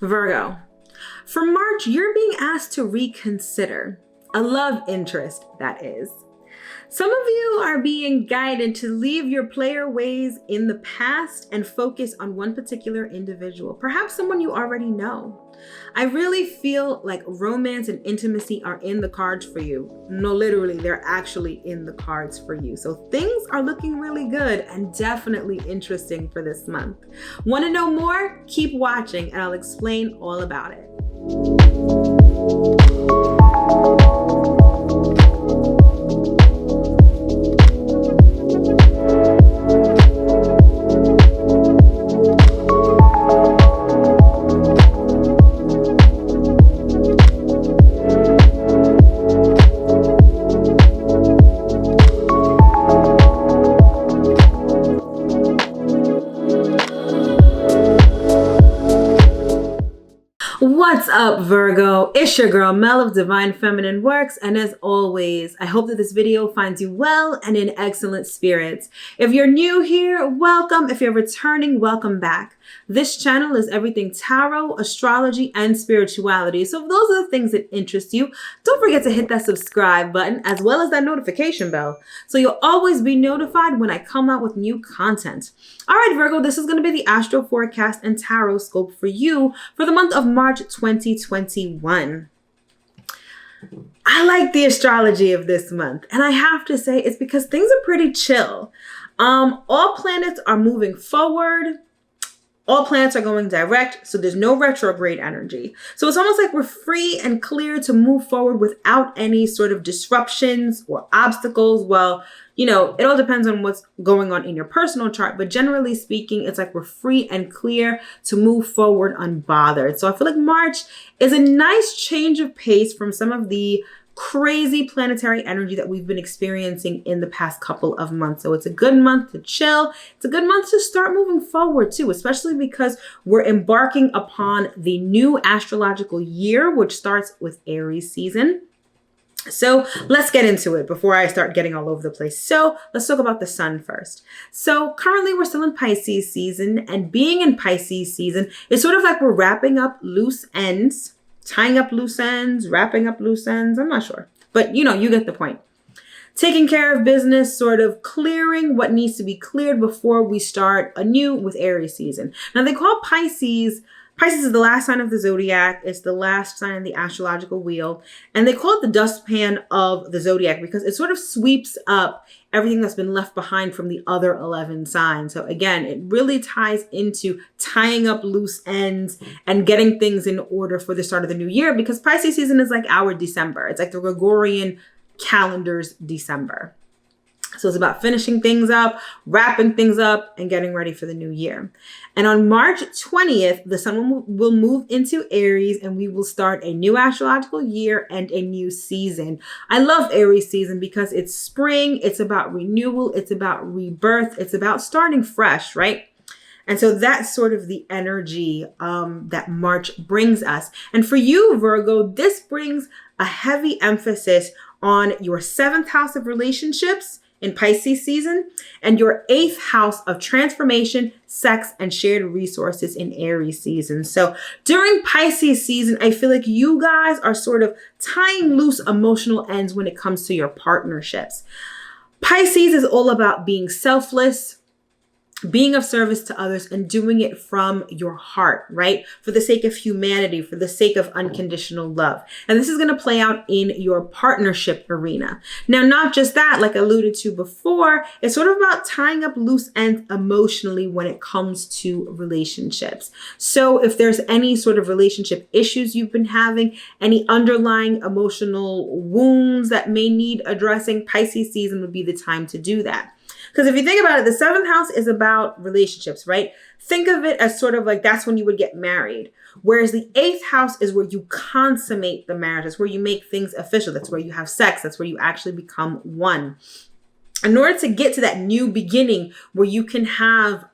Virgo, for March, you're being asked to reconsider a love interest, that is. Some of you are being guided to leave your player ways in the past and focus on one particular individual, perhaps someone you already know. I really feel like romance and intimacy are in the cards for you. No, literally, they're actually in the cards for you. So things are looking really good and definitely interesting for this month. Want to know more? Keep watching and I'll explain all about it. What's up, Virgo? It's your girl, Mel of Divine Feminine Works. And as always, I hope that this video finds you well and in excellent spirits. If you're new here, welcome. If you're returning, welcome back. This channel is everything tarot, astrology, and spirituality. So if those are the things that interest you, don't forget to hit that subscribe button as well as that notification bell, so you'll always be notified when I come out with new content. All right, Virgo, this is going to be the astro forecast and tarot scope for you for the month of March 2021. I like the astrology of this month, and I have to say it's because things are pretty chill. All planets are moving forward. All planets are going direct, so there's no retrograde energy. So it's almost like we're free and clear to move forward without any sort of disruptions or obstacles. Well, you know, it all depends on what's going on in your personal chart, but generally speaking, it's like we're free and clear to move forward unbothered. So I feel like March is a nice change of pace from some of the crazy planetary energy that we've been experiencing in the past couple of months. So it's a good month to chill. It's a good month to start moving forward too, especially because we're embarking upon the new astrological year, which starts with Aries season. So let's get into it before I start getting all over the place. So let's talk about the sun first. So currently we're still in Pisces season, and being in Pisces season is sort of like we're wrapping up loose ends, tying up loose ends, wrapping up loose ends. I'm not sure, but you know, you get the point. Taking care of business, sort of clearing what needs to be cleared before we start anew with Aries season. Now they call Pisces is the last sign of the zodiac. It's the last sign in the astrological wheel. And they call it the dustpan of the zodiac because it sort of sweeps up everything that's been left behind from the other 11 signs. So again, it really ties into tying up loose ends and getting things in order for the start of the new year, because Pisces season is like our December. It's like the Gregorian calendar's December. So it's about finishing things up, wrapping things up, and getting ready for the new year. And on March 20th, the sun will move into Aries, and we will start a new astrological year and a new season. I love Aries season because it's spring, it's about renewal, it's about rebirth, it's about starting fresh, right? And so that's sort of the energy that March brings us. And for you, Virgo, this brings a heavy emphasis on your 7th house of relationships in Pisces season, and your 8th house of transformation, sex, and shared resources in Aries season. So during Pisces season, I feel like you guys are sort of tying loose emotional ends when it comes to your partnerships. Pisces is all about being selfless, being of service to others, and doing it from your heart, right? For the sake of humanity, for the sake of unconditional love. And this is going to play out in your partnership arena. Now, not just that, like I alluded to before, it's sort of about tying up loose ends emotionally when it comes to relationships. So if there's any sort of relationship issues you've been having, any underlying emotional wounds that may need addressing, Pisces season would be the time to do that. Because if you think about it, the 7th house is about relationships, right? Think of it as sort of like that's when you would get married. Whereas the 8th house is where you consummate the marriage. That's where you make things official. That's where you have sex. That's where you actually become one. In order to get to that new beginning where you can have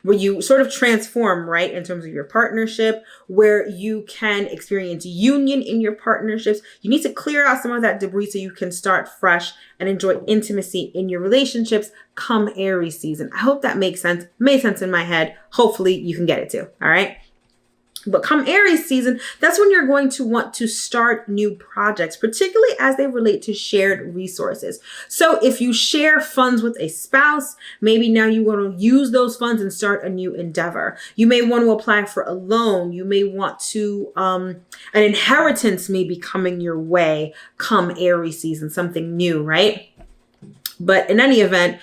where you sort of transform, right, in terms of your partnership, where you can experience union in your partnerships. You need to clear out some of that debris so you can start fresh and enjoy intimacy in your relationships come Aries season. I hope that makes sense. Made sense in my head. Hopefully you can get it too. All right. But come Aries season, that's when you're going to want to start new projects, particularly as they relate to shared resources. So if you share funds with a spouse, maybe now you want to use those funds and start a new endeavor. You may want to apply for a loan. You may want to, an inheritance may be coming your way come Aries season, something new, right? But in any event,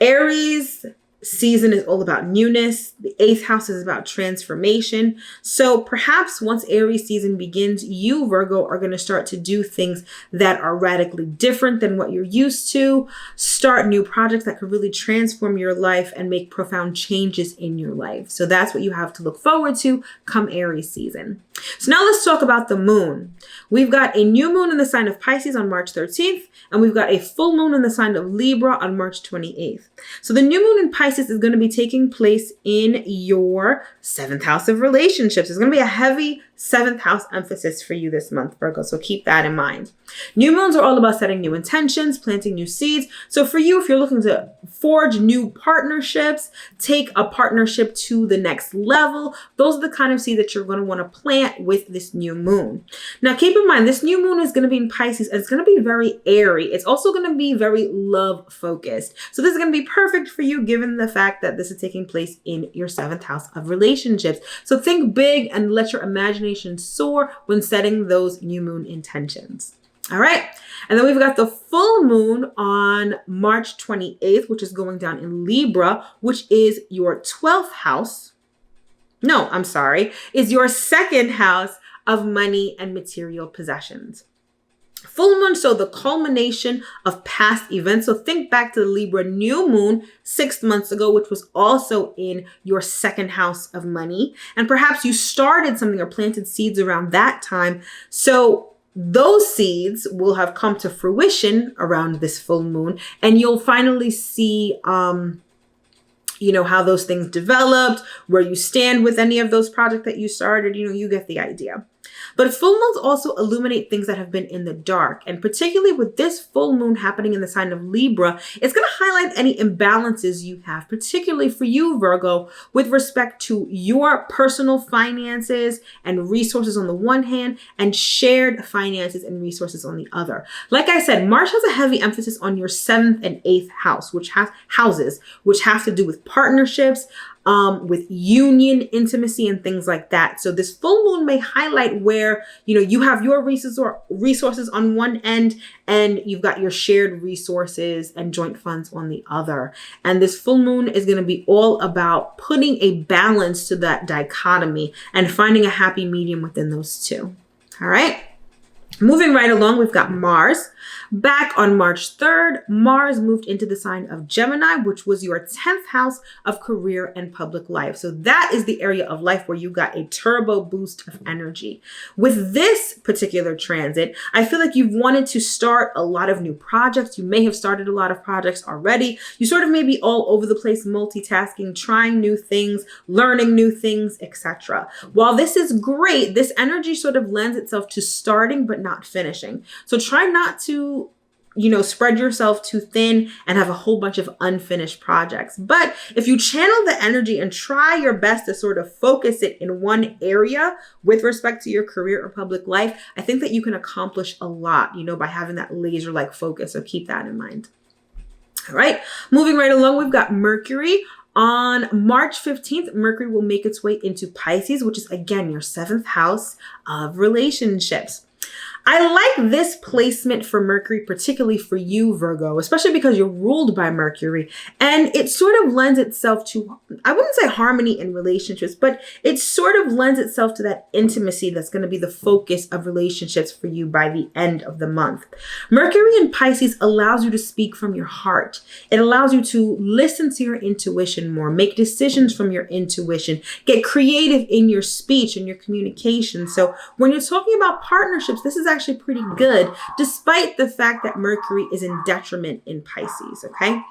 Aries season is all about newness. The 8th house is about transformation. So perhaps once Aries season begins, you, Virgo, are going to start to do things that are radically different than what you're used to. Start new projects that could really transform your life and make profound changes in your life. So that's what you have to look forward to come Aries season. So now let's talk about the moon. We've got a new moon in the sign of Pisces on March 13th, and we've got a full moon in the sign of Libra on March 28th. So the new moon in Pisces is going to be taking place in your 7th house of relationships. It's going to be a heavy 7th house emphasis for you this month, Virgo. So keep that in mind. New moons are all about setting new intentions, planting new seeds. So for you, if you're looking to forge new partnerships, take a partnership to the next level, those are the kind of seeds that you're going to want to plant with this new moon. Now, keep in mind, this new moon is going to be in Pisces, and it's going to be very airy. It's also going to be very love focused. So this is going to be perfect for you, given the fact that this is taking place in your 7th house of relationships. So think big and let your imagination soar when setting those new moon intentions. All right. And then we've got the full moon on March 28th, which is going down in Libra, which is your 12th house. No, I'm sorry, is your 2nd house of money and material possessions. Full moon, so the culmination of past events. So think back to the Libra new moon 6 months ago, which was also in your 2nd house of money. And perhaps you started something or planted seeds around that time. So those seeds will have come to fruition around this full moon, and you'll finally see, how those things developed, where you stand with any of those projects that you started. You get the idea. But full moons also illuminate things that have been in the dark. And particularly with this full moon happening in the sign of Libra, it's going to highlight any imbalances you have, particularly for you, Virgo, with respect to your personal finances and resources on the one hand, and shared finances and resources on the other. Like I said, March has a heavy emphasis on your 7th and 8th house, which have to do with partnerships, with union, intimacy, and things like that. So this full moon may highlight where, you have your resources on one end, and you've got your shared resources and joint funds on the other. And this full moon is going to be all about putting a balance to that dichotomy and finding a happy medium within those two. All right. Moving right along, we've got Mars. Back on March 3rd, Mars moved into the sign of Gemini, which was your 10th house of career and public life. So that is the area of life where you got a turbo boost of energy. With this particular transit, I feel like you've wanted to start a lot of new projects. You may have started a lot of projects already. You sort of may be all over the place, multitasking, trying new things, learning new things, etc. While this is great, this energy sort of lends itself to starting but not finishing. So try not to spread yourself too thin and have a whole bunch of unfinished projects. But if you channel the energy and try your best to sort of focus it in one area with respect to your career or public life, I think that you can accomplish a lot, by having that laser-like focus. So keep that in mind. All right, moving right along, we've got Mercury. On March 15th, Mercury will make its way into Pisces, which is again your 7th house of relationships. I like this placement for Mercury, particularly for you, Virgo, especially because you're ruled by Mercury. And it sort of lends itself to, I wouldn't say harmony in relationships, but it sort of lends itself to that intimacy that's going to be the focus of relationships for you by the end of the month. Mercury in Pisces allows you to speak from your heart. It allows you to listen to your intuition more, make decisions from your intuition, get creative in your speech and your communication. So when you're talking about partnerships, this is actually pretty good, despite the fact that Mercury is in detriment in Pisces, okay?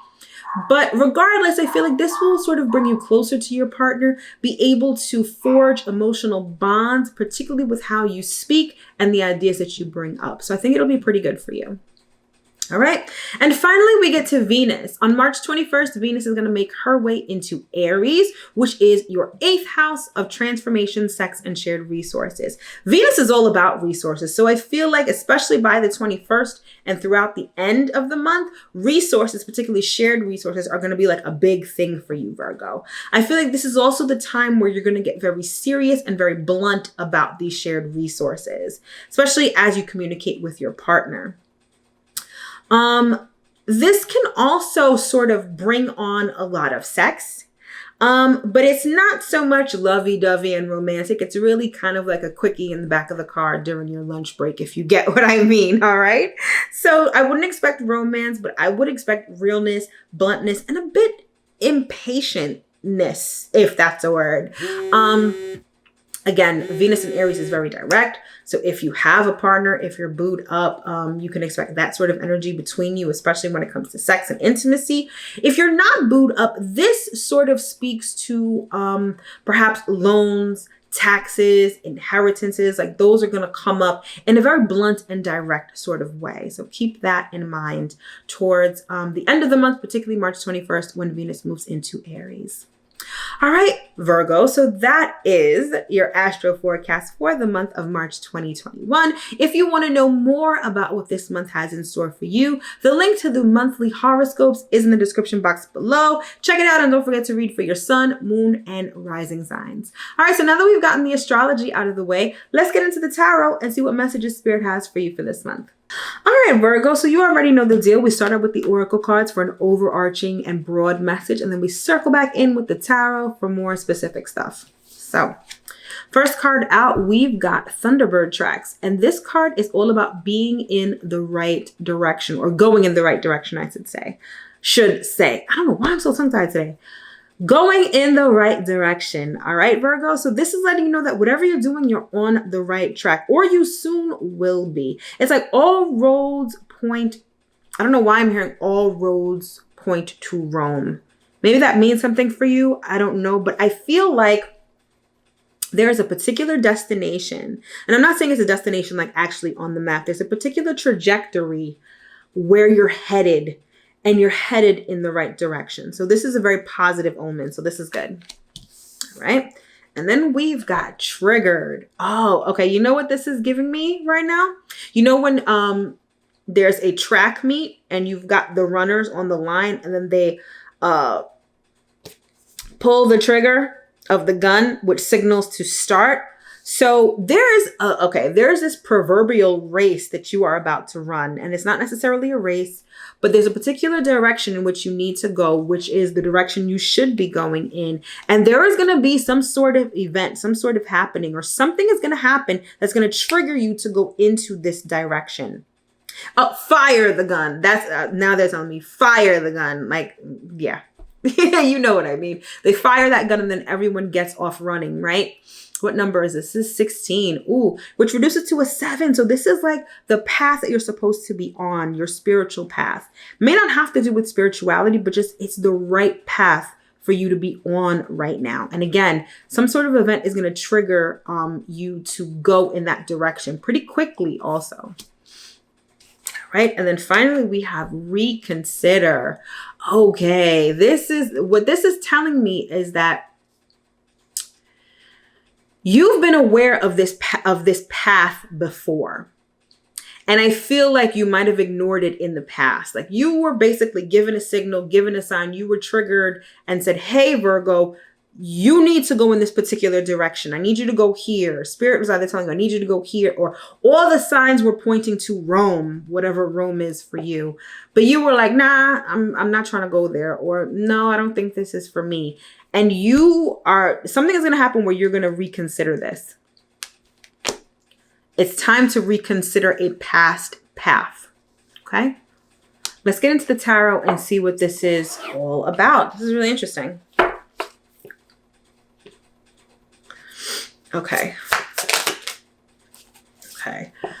But regardless, I feel like this will sort of bring you closer to your partner, be able to forge emotional bonds, particularly with how you speak and the ideas that you bring up. So I think it'll be pretty good for you. All right. And finally, we get to Venus. On March 21st, Venus is going to make her way into Aries, which is your 8th house of transformation, sex, and shared resources. Venus is all about resources. So I feel like, especially by the 21st and throughout the end of the month, resources, particularly shared resources, are going to be like a big thing for you, Virgo. I feel like this is also the time where you're going to get very serious and very blunt about these shared resources, especially as you communicate with your partner. This can also sort of bring on a lot of sex. But it's not so much lovey-dovey and romantic. It's really kind of like a quickie in the back of the car during your lunch break, if you get what I mean, all right? So I wouldn't expect romance, but I would expect realness, bluntness, and a bit impatientness, if that's a word. Again, Venus in Aries is very direct. So if you have a partner, if you're booed up, you can expect that sort of energy between you, especially when it comes to sex and intimacy. If you're not booed up, this sort of speaks to perhaps loans, taxes, inheritances. Like those are going to come up in a very blunt and direct sort of way. So keep that in mind towards the end of the month, particularly March 21st, when Venus moves into Aries. All right, Virgo. So that is your astro forecast for the month of March 2021. If you want to know more about what this month has in store for you, the link to the monthly horoscopes is in the description box below. Check it out and don't forget to read for your sun, moon, and rising signs. All right, so now that we've gotten the astrology out of the way, let's get into the tarot and see what messages Spirit has for you for this month. All right, Virgo, so you already know the deal. We started with the oracle cards for an overarching and broad message, and then we circle back in with the tarot for more specific stuff. So first card out, we've got Thunderbird tracks, and this card is all about being in the right direction, or going in the right direction, I should say. I don't know why I'm so tongue-tied today. Going in the right direction. All right, Virgo. So this is letting you know that whatever you're doing, you're on the right track, or you soon will be. It's like all roads point. I don't know why I'm hearing all roads point to Rome. Maybe that means something for you. I don't know, but I feel like there's a particular destination, and I'm not saying it's a destination like actually on the map. There's a particular trajectory where you're headed, and you're headed in the right direction. So this is a very positive omen. So this is good. All right. And then we've got triggered. Oh, okay. You know what this is giving me right now? You know when there's a track meet and you've got the runners on the line, and then they pull the trigger of the gun, which signals to start. So there's this proverbial race that you are about to run, and it's not necessarily a race, but there's a particular direction in which you need to go, which is the direction you should be going in. And there is going to be some sort of event, some sort of happening, or something is going to happen that's going to trigger you to go into this direction. Oh, fire the gun. That's now they're telling me fire the gun. Like, yeah, you know what I mean. They fire that gun and then everyone gets off running, right? What number is this? This is 16. Ooh, which reduces to a 7. So this is like the path that you're supposed to be on, your spiritual path. May not have to do with spirituality, but just it's the right path for you to be on right now. And again, some sort of event is going to trigger you to go in that direction pretty quickly also. Right? And then finally, we have reconsider. Okay, this is what this is telling me is that you've been aware of this path before. And I feel like you might have ignored it in the past. Like you were basically given a signal, given a sign, you were triggered and said, hey, Virgo, you need to go in this particular direction. I need you to go here. Spirit was either telling you, I need you to go here, or all the signs were pointing to Rome, whatever Rome is for you. But you were like, nah, I'm not trying to go there. Or no, I don't think this is for me. And something is going to happen where you're going to reconsider this. It's time to reconsider a past path. Okay. Let's get into the tarot and see what this is all about. This is really interesting. Okay.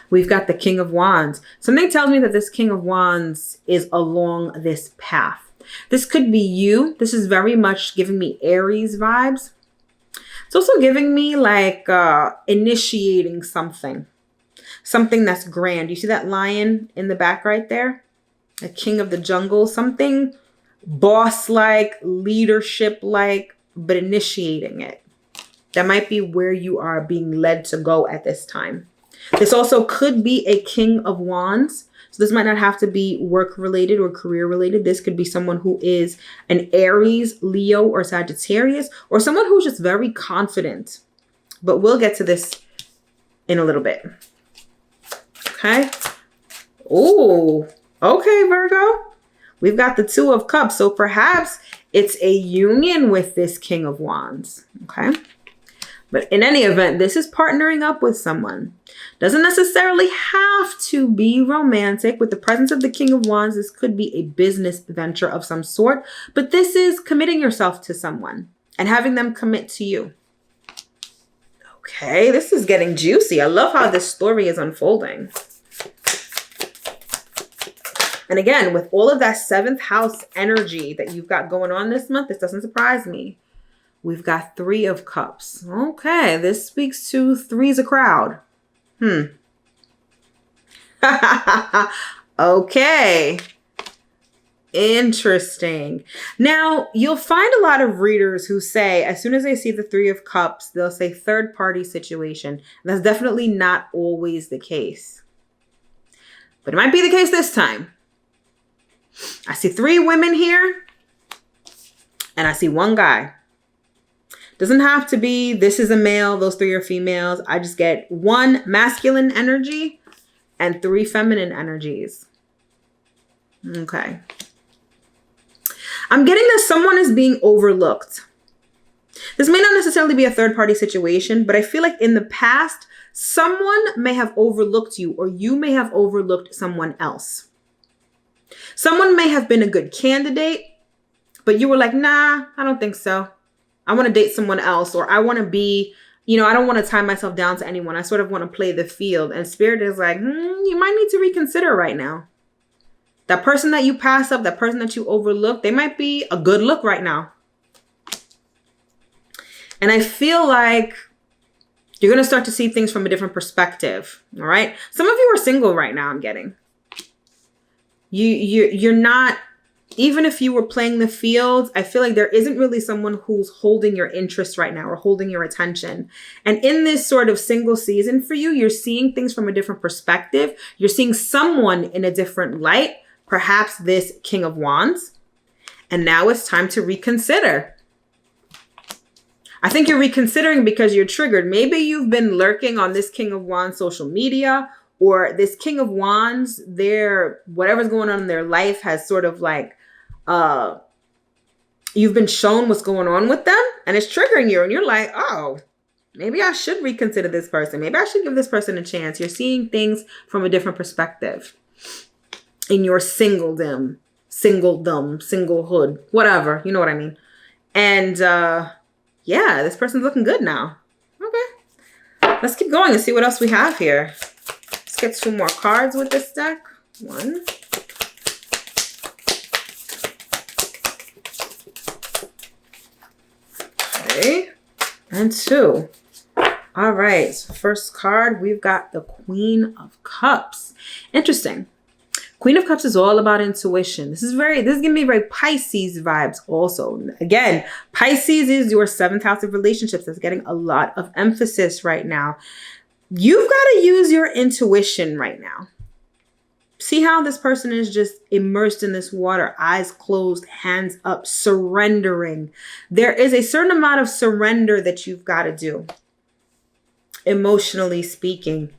We've got the King of Wands. Something tells me that this King of Wands is along this path. This could be you. This is very much giving me Aries vibes. It's also giving me like initiating something that's grand. You see that lion in the back right there? A king of the jungle, something boss-like, leadership-like, but initiating it. That might be where you are being led to go at this time. This also could be a king of wands. So this might not have to be work-related or career-related. This could be someone who is an Aries, Leo, or Sagittarius, or someone who's just very confident. But we'll get to this in a little bit. Okay. Oh, okay, Virgo. We've got the Two of Cups. So perhaps it's a union with this King of Wands. Okay. But in any event, this is partnering up with someone. Doesn't necessarily have to be romantic. With the presence of the King of Wands, this could be a business venture of some sort. But this is committing yourself to someone and having them commit to you. Okay, this is getting juicy. I love how this story is unfolding. And again, with all of that 7th house energy that you've got going on this month, this doesn't surprise me. We've got 3 of Cups. Okay, this speaks to three's a crowd. Okay. Interesting. Now, you'll find a lot of readers who say, as soon as they see the 3 of Cups, they'll say third party situation. And that's definitely not always the case. But it might be the case this time. I see 3 women here. And I see 1 guy. Doesn't have to be this is a male, those 3 are females. I just get 1 masculine energy and 3 feminine energies. Okay. I'm getting that someone is being overlooked. This may not necessarily be a third-party situation, but I feel like in the past, someone may have overlooked you or you may have overlooked someone else. Someone may have been a good candidate, but you were like, nah, I don't think so. I want to date someone else, or I want to be, I don't want to tie myself down to anyone. I sort of want to play the field. And Spirit is like, you might need to reconsider right now. That person that you pass up, that person that you overlook, they might be a good look right now. And I feel like you're going to start to see things from a different perspective. All right. Some of you are single right now, I'm getting. You're not. Even if you were playing the field, I feel like there isn't really someone who's holding your interest right now or holding your attention. And in this sort of single season for you, you're seeing things from a different perspective. You're seeing someone in a different light, perhaps this King of Wands. And now it's time to reconsider. I think you're reconsidering because you're triggered. Maybe you've been lurking on this King of Wands social media, or this King of Wands, whatever's going on in their life has sort of like, you've been shown what's going on with them and it's triggering you. And you're like, oh, maybe I should reconsider this person. Maybe I should give this person a chance. You're seeing things from a different perspective in your singledom, singlehood, whatever. You know what I mean? And yeah, this person's looking good now. Okay. Let's keep going and see what else we have here. Let's get 2 more cards with this deck. 1. Okay. And 2. All right. So first card, we've got the Queen of Cups. Interesting. Queen of Cups is all about intuition. This is giving me very Pisces vibes also. Again, Pisces is your 7th house of relationships. That's getting a lot of emphasis right now. You've got to use your intuition right now. See how this person is just immersed in this water, eyes closed, hands up, surrendering. There is a certain amount of surrender that you've got to do, emotionally speaking,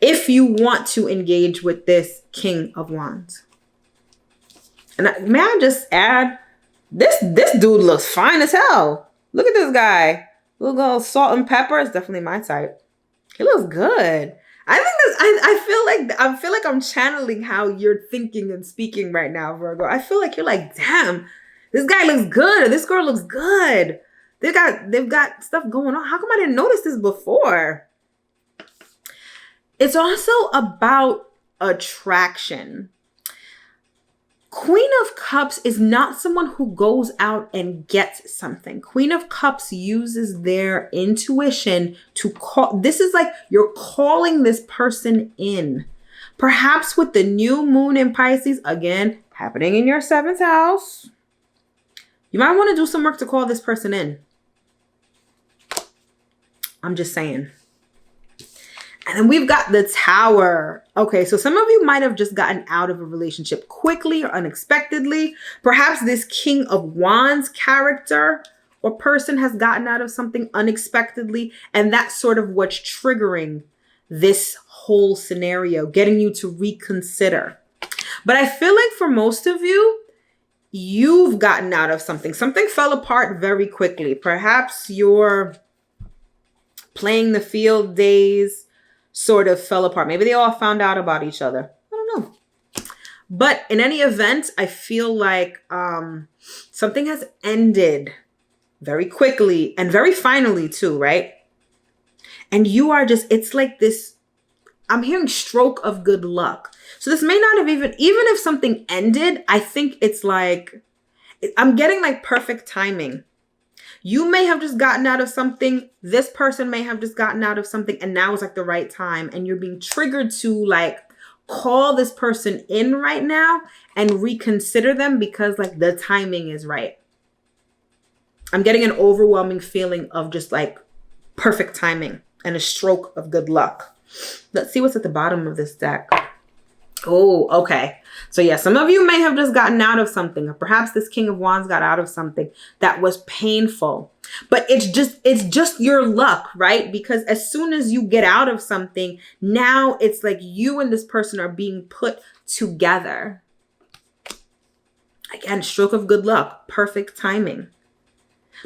if you want to engage with this King of Wands. And may I just add, this dude looks fine as hell. Look at this guy. Little salt and pepper is definitely my type. He looks good. I feel like I'm channeling how you're thinking and speaking right now, Virgo. I feel like you're like, damn, this guy looks good, or this girl looks good. They've got stuff going on. How come I didn't notice this before? It's also about attraction. Queen of Cups is not someone who goes out and gets something. Queen of Cups uses their intuition to call. This is like you're calling this person in. Perhaps with the new moon in Pisces, again, happening in your 7th house, you might want to do some work to call this person in. I'm just saying. And then we've got the Tower. Okay, so some of you might have just gotten out of a relationship quickly or unexpectedly. Perhaps this King of Wands character or person has gotten out of something unexpectedly, and that's sort of what's triggering this whole scenario, getting you to reconsider. But I feel like for most of you, you've gotten out of something. Something fell apart very quickly. Perhaps your playing the field days sort of fell apart. Maybe they all found out about each other. I don't know. But in any event, I feel like something has ended very quickly and very finally too, right? And you are just, it's like this, I'm hearing stroke of good luck. So this may not have even if something ended, I think it's like, I'm getting like perfect timing. You may have just gotten out of something. This person may have just gotten out of something, and now is like the right time. And you're being triggered to like call this person in right now and reconsider them because like the timing is right. I'm getting an overwhelming feeling of just like perfect timing and a stroke of good luck. Let's see what's at the bottom of this deck. Oh, okay. So yeah, some of you may have just gotten out of something, or perhaps this King of Wands got out of something that was painful. But it's just your luck, right? Because as soon as you get out of something, now it's like you and this person are being put together. Again, stroke of good luck, perfect timing.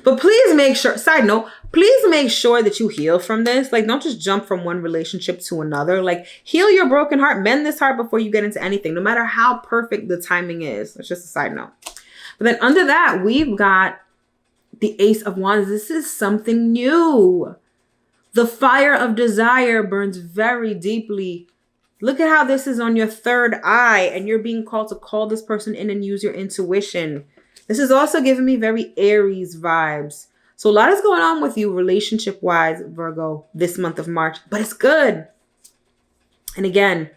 But please make sure, side note, please make sure that you heal from this. Like, don't just jump from one relationship to another. Like, heal your broken heart, mend this heart before you get into anything, no matter how perfect the timing is. That's just a side note. But then under that, we've got the Ace of Wands. This is something new. The fire of desire burns very deeply. Look at how this is on your third eye, and you're being called to call this person in and use your intuition. This is also giving me very Aries vibes. So a lot is going on with you relationship-wise, Virgo, this month of March. But it's good. And again,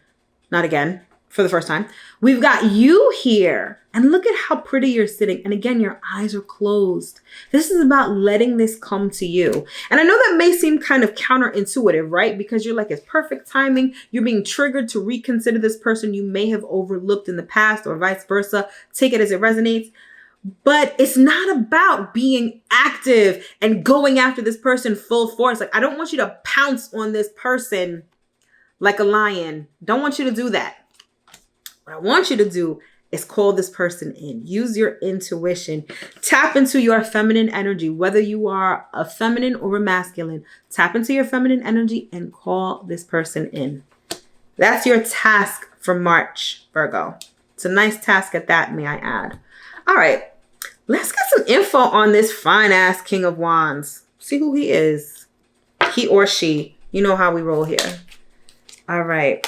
not again, for the first time, we've got you here. And look at how pretty you're sitting. And again, your eyes are closed. This is about letting this come to you. And I know that may seem kind of counterintuitive, right? Because you're like, it's perfect timing. You're being triggered to reconsider this person you may have overlooked in the past, or vice versa. Take it as it resonates. But it's not about being active and going after this person full force. Like, I don't want you to pounce on this person like a lion. Don't want you to do that. What I want you to do is call this person in. Use your intuition. Tap into your feminine energy, whether you are a feminine or a masculine. Tap into your feminine energy and call this person in. That's your task for March, Virgo. It's a nice task at that, may I add. All right. Let's get some info on this fine-ass King of Wands. See who he is. He or she. You know how we roll here. All right.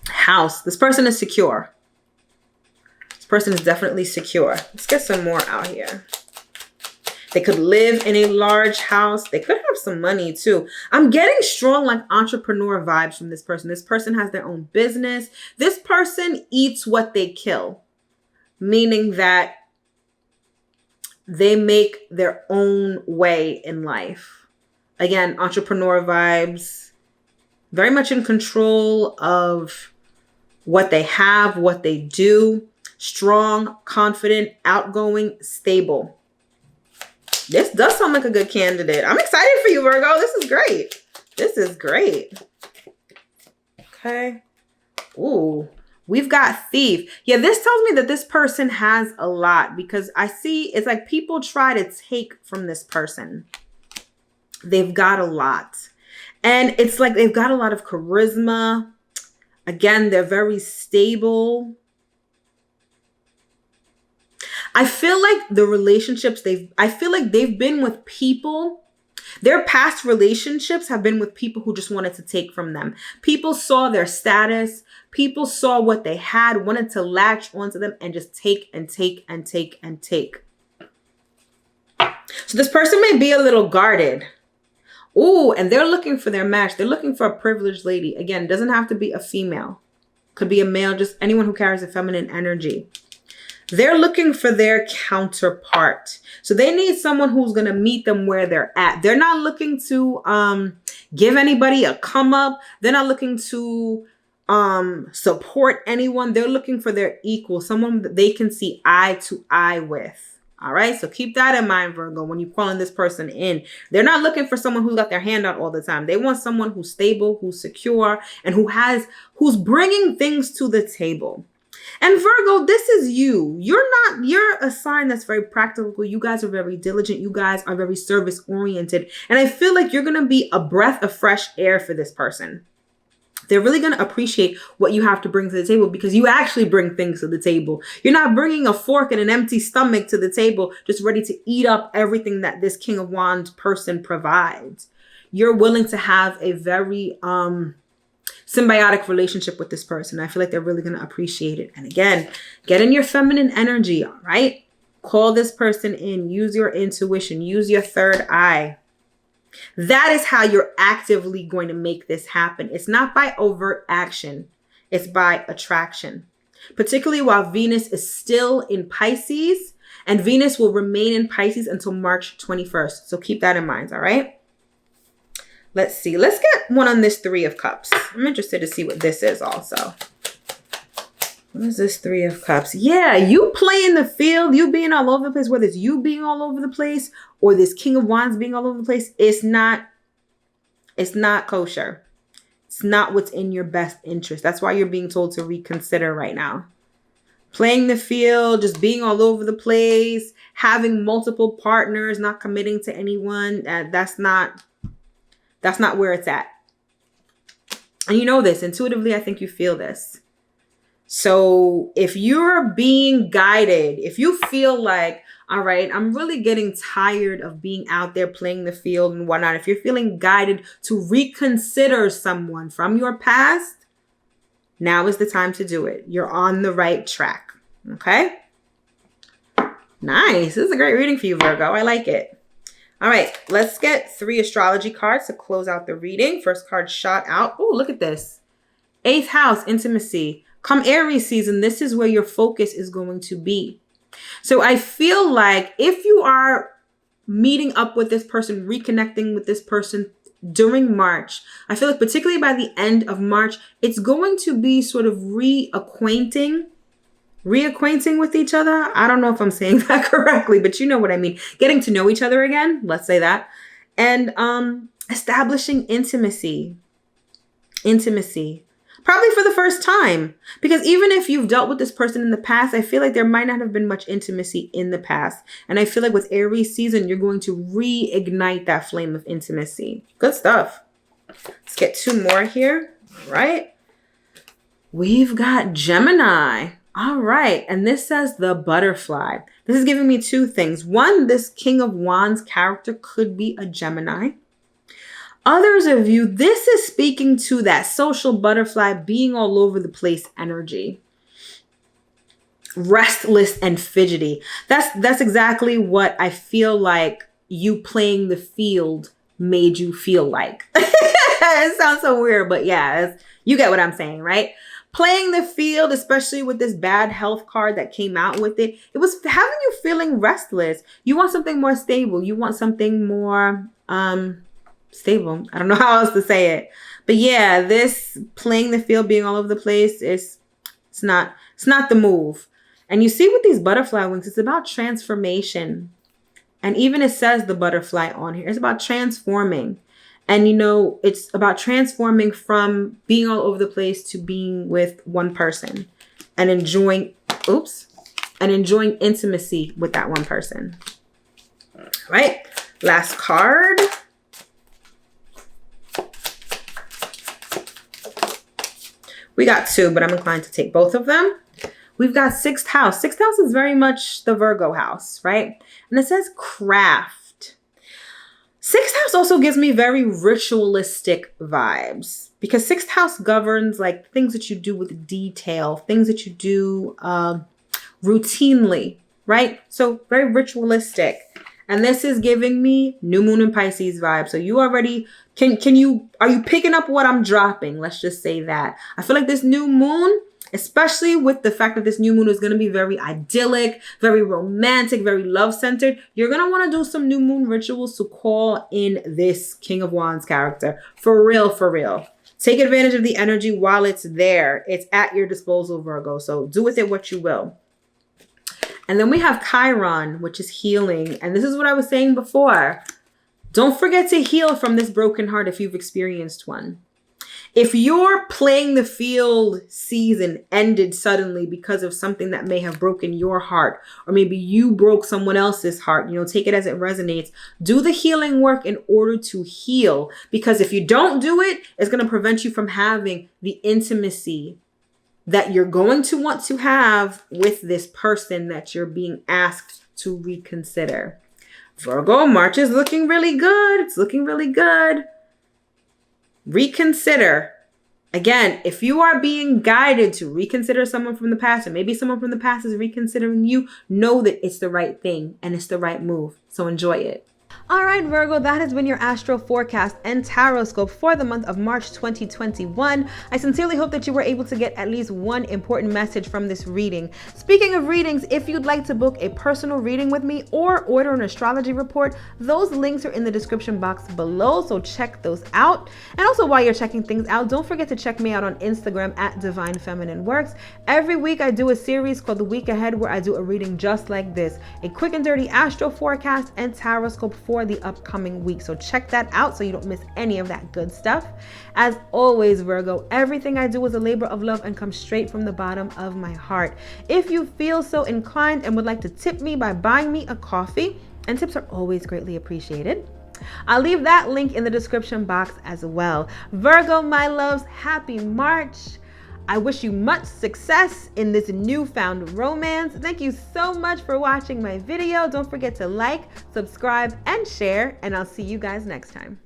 House. This person is secure. This person is definitely secure. Let's get some more out here. They could live in a large house. They could have some money too. I'm getting strong like entrepreneur vibes from this person. This person has their own business. This person eats what they kill. Meaning that they make their own way in life. Again, entrepreneur vibes, very much in control of what they have, what they do. Strong, confident, outgoing, stable. This does sound like a good candidate. I'm excited for you, Virgo. This is great. This is great. Okay. Ooh. We've got Thief. Yeah, this tells me that this person has a lot, because I see it's like people try to take from this person. They've got a lot. And it's like they've got a lot of charisma. Again, they're very stable. I feel like the relationships they've been with people. Their past relationships have been with people who just wanted to take from them. People saw their status. People saw what they had, wanted to latch onto them and just take and take and take and take. So this person may be a little guarded. Ooh, and they're looking for their match. They're looking for a privileged lady. Again, it doesn't have to be a female. Could be a male, just anyone who carries a feminine energy. They're looking for their counterpart. So they need someone who's going to meet them where they're at. They're not looking to give anybody a come up. They're not looking to support anyone. They're looking for their equal, someone that they can see eye to eye with. All right. So keep that in mind, Virgo, when you're calling this person in. They're not looking for someone who's got their hand out all the time. They want someone who's stable, who's secure, and who's bringing things to the table. And Virgo, this is you. You're a sign that's very practical. You guys are very diligent. You guys are very service oriented. And I feel like you're going to be a breath of fresh air for this person. They're really going to appreciate what you have to bring to the table because you actually bring things to the table. You're not bringing a fork and an empty stomach to the table, just ready to eat up everything that this King of Wands person provides. You're willing to have a very, symbiotic relationship with this person. I feel like they're really going to appreciate it. And again, get in your feminine energy, all right? Call this person in. Use your intuition. Use your third eye. That is how you're actively going to make this happen. It's not by overt action. It's by attraction. Particularly while Venus is still in Pisces. And Venus will remain in Pisces until March 21st. So keep that in mind, all right? Let's see. Let's get one on this Three of Cups. I'm interested to see what this is also. What is this Three of Cups? Yeah, you playing the field, you being all over the place, whether it's you being all over the place or this King of Wands being all over the place, it's not kosher. It's not what's in your best interest. That's why you're being told to reconsider right now. Playing the field, just being all over the place, having multiple partners, not committing to anyone, that's not where it's at. And you know this. Intuitively, I think you feel this. So if you're being guided, if you feel like, all right, I'm really getting tired of being out there playing the field and whatnot. If you're feeling guided to reconsider someone from your past, now is the time to do it. You're on the right track. Okay? Nice. This is a great reading for you, Virgo. I like it. All right, let's get 3 astrology cards to close out the reading. First card shot out. Oh, look at this. 8th house, intimacy. Come Aries season, this is where your focus is going to be. So I feel like if you are meeting up with this person, reconnecting with this person during March, I feel like particularly by the end of March, it's going to be sort of reacquainting with each other. I don't know if I'm saying that correctly, but you know what I mean. Getting to know each other again, let's say that. And establishing intimacy. Probably for the first time. Because even if you've dealt with this person in the past, I feel like there might not have been much intimacy in the past. And I feel like with Aries season, you're going to reignite that flame of intimacy. Good stuff. Let's get 2 more here. All right. We've got Gemini. All right. And this says the butterfly. This is giving me 2 things. One, this King of Wands character could be a Gemini. Others of you, this is speaking to that social butterfly being all over the place energy. Restless and fidgety. That's exactly what I feel like you playing the field made you feel like. It sounds so weird, but yeah, you get what I'm saying, right? Playing the field, especially with this bad health card that came out with it, it was having you feeling restless. You want something more stable. You want something more stable. I don't know how else to say it. But yeah, this playing the field, being all over the place, it's not the move. And you see with these butterfly wings, it's about transformation. And even it says the butterfly on here. It's about transforming. And, you know, it's about transforming from being all over the place to being with one person and enjoying intimacy with that one person. All right. Last card. We got 2, but I'm inclined to take both of them. We've got 6th house. 6th house is very much the Virgo house, right? And it says craft. 6th house also gives me very ritualistic vibes because 6th house governs like things that you do with detail, things that you do routinely, right? So very ritualistic. And this is giving me new moon in Pisces vibe. So you already, are you picking up what I'm dropping? Let's just say that. I feel like this new moon, especially with the fact that this new moon is going to be very idyllic, very romantic, very love-centered, you're going to want to do some new moon rituals to call in this King of Wands character. For real, for real. Take advantage of the energy while it's there. It's at your disposal, Virgo. So do with it what you will. And then we have Chiron, which is healing. And this is what I was saying before. Don't forget to heal from this broken heart if you've experienced one. If your playing the field season ended suddenly because of something that may have broken your heart, or maybe you broke someone else's heart, take it as it resonates. Do the healing work in order to heal. Because if you don't do it, it's going to prevent you from having the intimacy that you're going to want to have with this person that you're being asked to reconsider. Virgo, March is looking really good. It's looking really good. Reconsider. Again, if you are being guided to reconsider someone from the past, or maybe someone from the past is reconsidering you, know that it's the right thing and it's the right move. So enjoy it. All right, Virgo, that has been your astro forecast and taroscope for the month of March 2021. I sincerely hope that you were able to get at least one important message from this reading. Speaking of readings, if you'd like to book a personal reading with me or order an astrology report, those links are in the description box below, so check those out. And also, while you're checking things out, don't forget to check me out on Instagram at Divine Feminine Works. Every week I do a series called The Week Ahead where I do a reading just like this, a quick and dirty astro forecast and taroscope for the upcoming week. So check that out so you don't miss any of that good stuff. As always, Virgo, everything I do is a labor of love and comes straight from the bottom of my heart. If you feel so inclined and would like to tip me by buying me a coffee, and tips are always greatly appreciated, I'll leave that link in the description box as well. Virgo, my loves, happy March. I wish you much success in this newfound romance. Thank you so much for watching my video. Don't forget to like, subscribe, and share, and I'll see you guys next time.